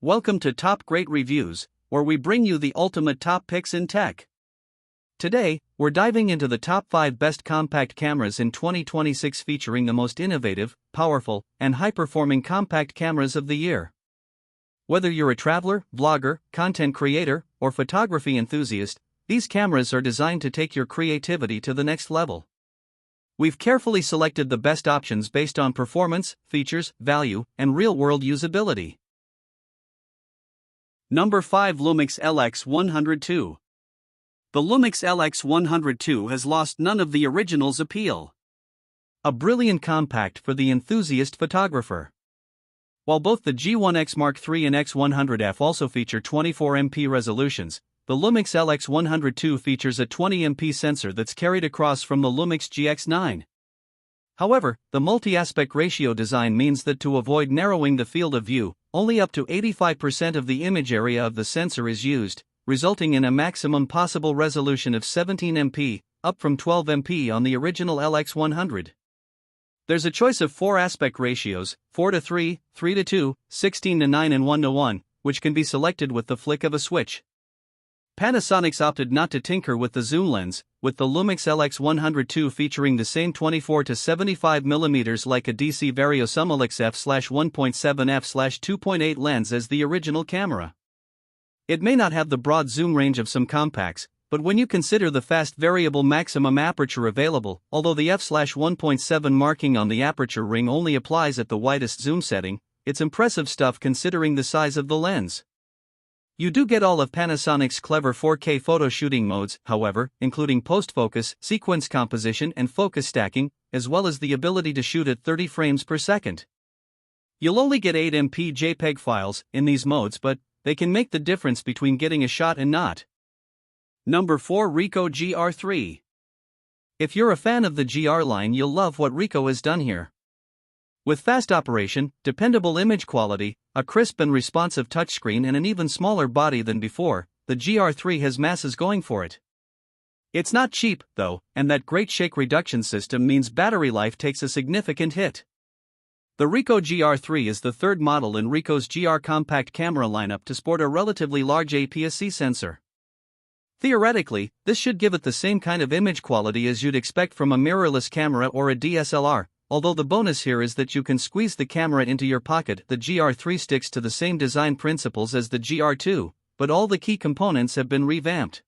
Welcome to Top Great Reviews, where we bring you the ultimate top picks in tech. Today, we're diving into the top 5 best compact cameras in 2026 featuring the most innovative, powerful, and high-performing compact cameras of the year. Whether you're a traveler, vlogger, content creator, or photography enthusiast, these cameras are designed to take your creativity to the next level. We've carefully selected the best options based on performance, features, value, and real-world usability. Number 5. Lumix LX102. The Lumix LX102 has lost none of the original's appeal. A brilliant compact for the enthusiast photographer. While both the G1X Mark III and X100F also feature 24MP resolutions, the Lumix LX102 features a 20MP sensor that's carried across from the Lumix GX9. However, the multi-aspect ratio design means that to avoid narrowing the field of view, only up to 85% of the image area of the sensor is used, resulting in a maximum possible resolution of 17MP, up from 12MP on the original LX100. There's a choice of 4 aspect ratios, 4:3, 3:2, 16:9 and 1:1, which can be selected with the flick of a switch. Panasonic's opted not to tinker with the zoom lens, with the Lumix LX102 featuring the same 24 to 75mm Leica DC Vario Summilux f/1.7 f/2.8 lens as the original camera. It may not have the broad zoom range of some compacts, but when you consider the fast variable maximum aperture available, although the f/1.7 marking on the aperture ring only applies at the widest zoom setting, it's impressive stuff considering the size of the lens. You do get all of Panasonic's clever 4K photo shooting modes, however, including post-focus, sequence composition and focus stacking, as well as the ability to shoot at 30 frames per second. You'll only get 8MP JPEG files in these modes, but they can make the difference between getting a shot and not. Number 4. Ricoh GR3. If you're a fan of the GR line, you'll love what Ricoh has done here. With fast operation, dependable image quality, a crisp and responsive touchscreen and an even smaller body than before, the GR3 has masses going for it. It's not cheap, though, and that great shake reduction system means battery life takes a significant hit. The Ricoh GR3 is the third model in Ricoh's GR compact camera lineup to sport a relatively large APS-C sensor. Theoretically, this should give it the same kind of image quality as you'd expect from a mirrorless camera or a DSLR. Although the bonus here is that you can squeeze the camera into your pocket. The GR3 sticks to the same design principles as the GR2, but all the key components have been revamped.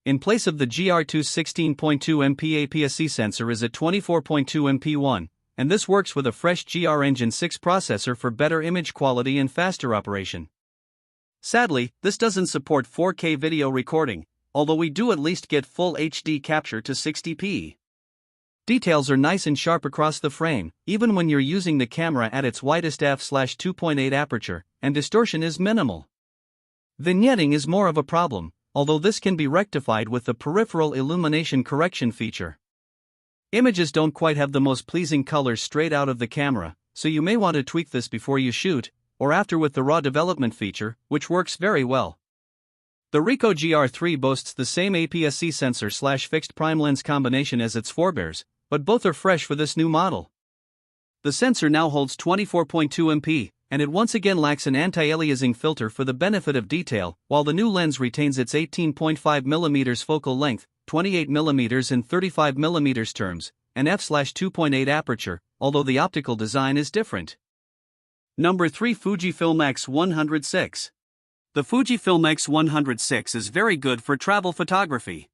In place of the GR2's 16.2MP APS-C sensor is a 24.2MP one, and this works with a fresh GR Engine 6 processor for better image quality and faster operation. Sadly, this doesn't support 4K video recording, although we do at least get full HD capture to 60p. Details are nice and sharp across the frame, even when you're using the camera at its widest f/2.8 aperture, and distortion is minimal. Vignetting is more of a problem, although this can be rectified with the peripheral illumination correction feature. Images don't quite have the most pleasing colors straight out of the camera, so you may want to tweak this before you shoot, or after with the RAW development feature, which works very well. The Ricoh GR3 boasts the same APS-C sensor/fixed prime lens combination as its forebears, but both are fresh for this new model. The sensor now holds 24.2MP, and it once again lacks an anti-aliasing filter for the benefit of detail, while the new lens retains its 18.5mm focal length, 28mm and 35mm terms, and f/2.8 aperture, although the optical design is different. Number 3. Fujifilm X106. The Fujifilm X106 is very good for travel photography.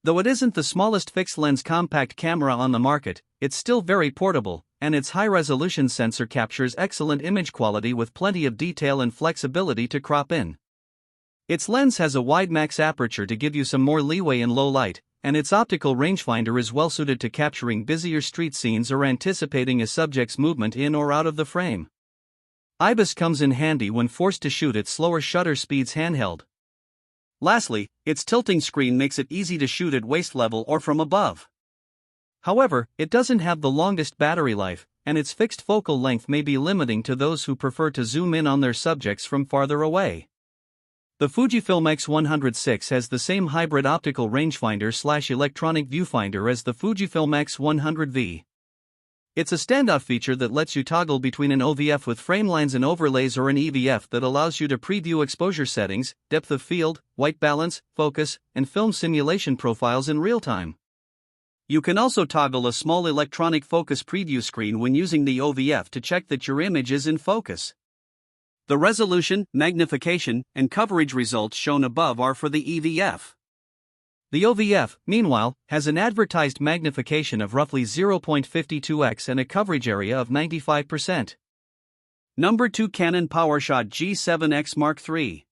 Though it isn't the smallest fixed-lens compact camera on the market, it's still very portable, and its high-resolution sensor captures excellent image quality with plenty of detail and flexibility to crop in. Its lens has a wide max aperture to give you some more leeway in low light, and its optical rangefinder is well-suited to capturing busier street scenes or anticipating a subject's movement in or out of the frame. IBIS comes in handy when forced to shoot at slower shutter speeds handheld. Lastly, its tilting screen makes it easy to shoot at waist level or from above. However, it doesn't have the longest battery life, and its fixed focal length may be limiting to those who prefer to zoom in on their subjects from farther away. The Fujifilm X106 has the same hybrid optical rangefinder/electronic viewfinder as the Fujifilm X100V. It's a standoff feature that lets you toggle between an OVF with frame lines and overlays or an EVF that allows you to preview exposure settings, depth of field, white balance, focus, and film simulation profiles in real time. You can also toggle a small electronic focus preview screen when using the OVF to check that your image is in focus. The resolution, magnification, and coverage results shown above are for the EVF. The OVF, meanwhile, has an advertised magnification of roughly 0.52x and a coverage area of 95%. Number 2, Canon PowerShot G7X Mark III.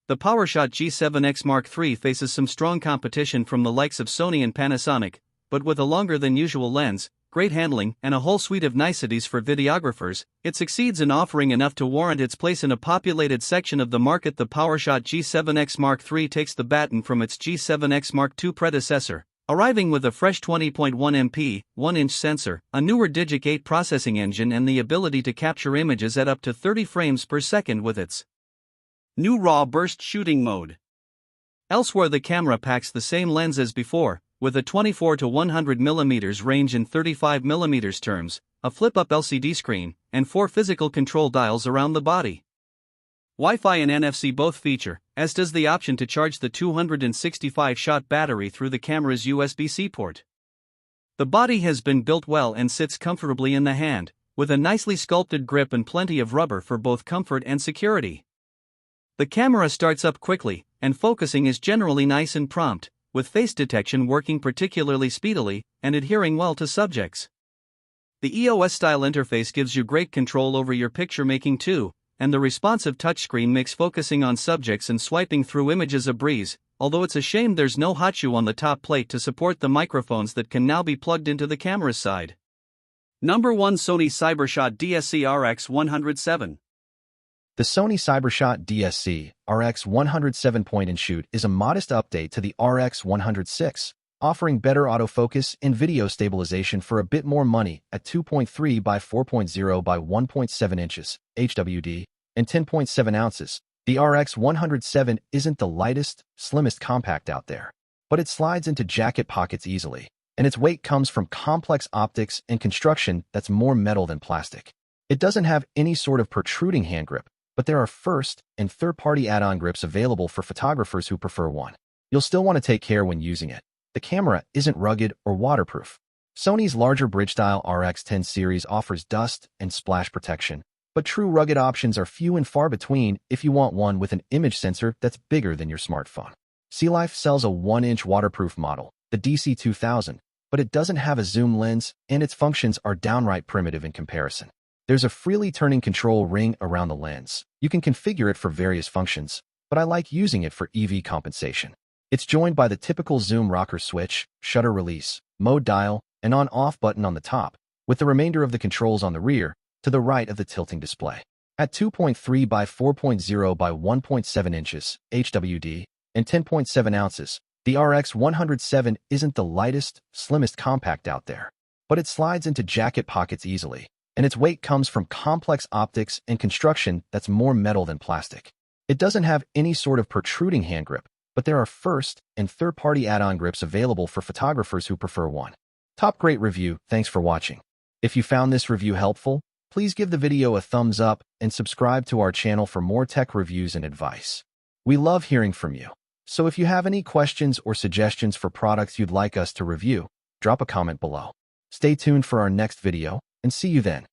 The PowerShot G7X Mark III faces some strong competition from the likes of Sony and Panasonic, but with a longer than usual lens, great handling, and a whole suite of niceties for videographers, it succeeds in offering enough to warrant its place in a populated section of the market. The PowerShot G7X Mark III takes the baton from its G7X Mark II predecessor, arriving with a fresh 20.1 MP, 1-inch sensor, a newer Digic 8 processing engine, and the ability to capture images at up to 30 frames per second with its new RAW burst shooting mode. Elsewhere, the camera packs the same lens as before, with a 24 to 100mm range in 35mm terms, a flip-up LCD screen, and 4 physical control dials around the body. Wi-Fi and NFC both feature, as does the option to charge the 265-shot battery through the camera's USB-C port. The body has been built well and sits comfortably in the hand, with a nicely sculpted grip and plenty of rubber for both comfort and security. The camera starts up quickly, and focusing is generally nice and prompt, with face detection working particularly speedily and adhering well to subjects. The EOS-style interface gives you great control over your picture making too, and the responsive touchscreen makes focusing on subjects and swiping through images a breeze, although it's a shame there's no hot shoe on the top plate to support the microphones that can now be plugged into the camera's side. Number 1, Sony CyberShot DSC RX107. The Sony CyberShot DSC RX107 point-and-shoot is a modest update to the RX106, offering better autofocus and video stabilization for a bit more money at 2.3 by 4.0 by 1.7 inches HWD and 10.7 ounces. The RX107 isn't the lightest, slimmest compact out there, but it slides into jacket pockets easily, and its weight comes from complex optics and construction that's more metal than plastic. It doesn't have any sort of protruding hand grip, but there are first- and third-party add-on grips available for photographers who prefer one. You'll still want to take care when using it. The camera isn't rugged or waterproof. Sony's larger bridge-style RX10 series offers dust and splash protection, but true rugged options are few and far between if you want one with an image sensor that's bigger than your smartphone. Sealife sells a 1-inch waterproof model, the DC2000, but it doesn't have a zoom lens, and its functions are downright primitive in comparison. There's a freely turning control ring around the lens. You can configure it for various functions, but I like using it for EV compensation. It's joined by the typical zoom rocker switch, shutter release, mode dial, and on-off button on the top, with the remainder of the controls on the rear, to the right of the tilting display. At 2.3 by 4.0 by 1.7 inches HWD and 10.7 ounces, the RX107 isn't the lightest, slimmest compact out there, but it slides into jacket pockets easily, and its weight comes from complex optics and construction that's more metal than plastic. It doesn't have any sort of protruding hand grip, but there are first- and third-party add-on grips available for photographers who prefer one. Top great review, thanks for watching. If you found this review helpful, please give the video a thumbs up and subscribe to our channel for more tech reviews and advice. We love hearing from you, so if you have any questions or suggestions for products you'd like us to review, drop a comment below. Stay tuned for our next video, and see you then.